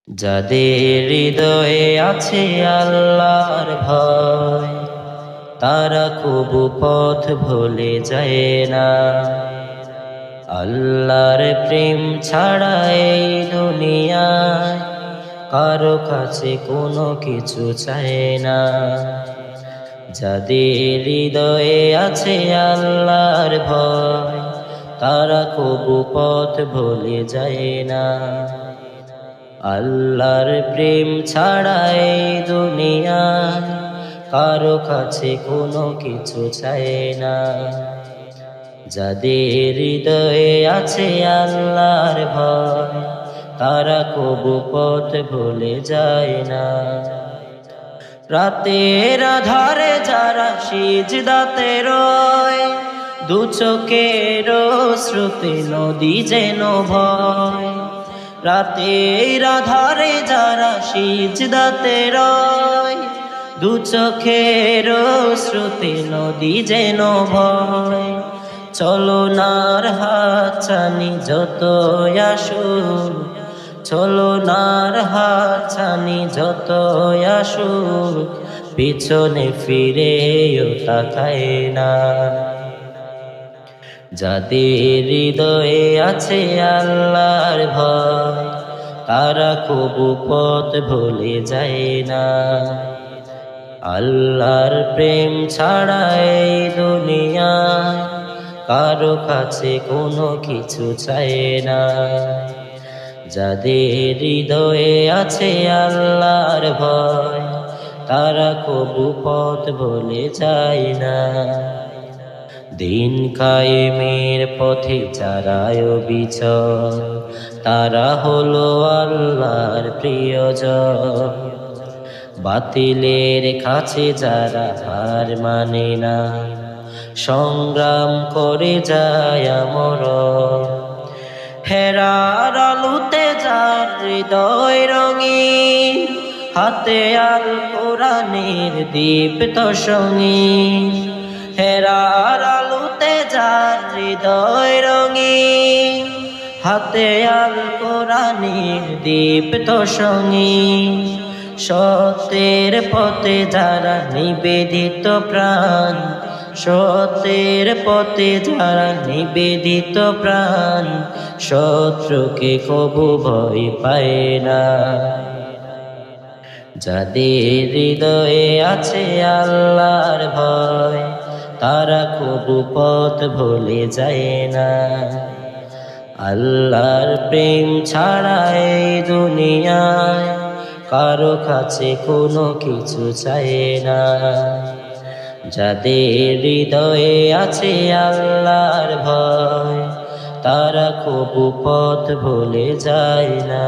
যাদের হৃদয়ে আছে আল্লাহর ভয়, তারা কবু পথ ভুলে যায় না। আল্লাহর প্রেম ছাড়া এই দুনিয়ায় কারো কাছে কোনো কিছু চায় না। যাদের হৃদয়ে আছে আল্লাহর ভয়, তারা কবু পথ ভুলে যায় না। আল্লাহর প্রেম ছাড়া এই দুনিয়ায় কারো কাছে কোনো কিছু চায় না। যাদের হৃদয়ে আছে আল্লাহর ভয়, তারা কবু পথ ভুলে যায় না। রাতের আধারে যারা সিজদাতে রয়, দু চোখের শ্রুতি নদী যেন ভয়। রাতের আধারে যারা সিজদাতে রয়, দু চোখের শ্রুতি নদী যেন ভয়। চলো নার হাত ছানি যত আসুক, চলো নার হাত ছানি যত আসুক, পিছনে ফিরেও তাকায় না। যাদের হৃদয়ে আছে আল্লাহর ভয়, তারা কবু পথ ভুলে যায় না। আল্লাহর প্রেম ছাড়া এই দুনিয়ায় কারো কাছে কোনো কিছু চায় না। যাদের হৃদয়ে আছে আল্লাহর ভয়, তারা কবু পথ ভুলে যায় না। দিন কায়েমের পথে যারায় বিচল, তারা হলো আল্লাহর প্রিয়জন। বাতিলের কাছে যারা হার মানে না, সংগ্রাম করে যায় আমরণ। হেরার আলোতে যার হৃদয় রঙিন, হাতে আল কোরআনের দীপ্ত সঙ্গীন। হেরার আলোতে যার হৃদয় রঙিন, হাতে আল কোরআনের দীপ্ত সঙ্গীন। সত্যের পথে যারা নিবেদিত প্রাণ, সত্যের পথে যারা নিবেদিত প্রাণ, শত্রুকে কবু ভয় পায় না। যাদের হৃদয়ে আছে আল্লাহর ভয়, তারা কবু পথ ভুলে যায় না। আল্লাহর প্রেম ছাড়া এই দুনিয়ায় কারো কাছে কোনো কিছু চায় না। যাদের হৃদয়ে আছে আল্লাহর ভয়, তারা কবু পথ ভুলে যায় না।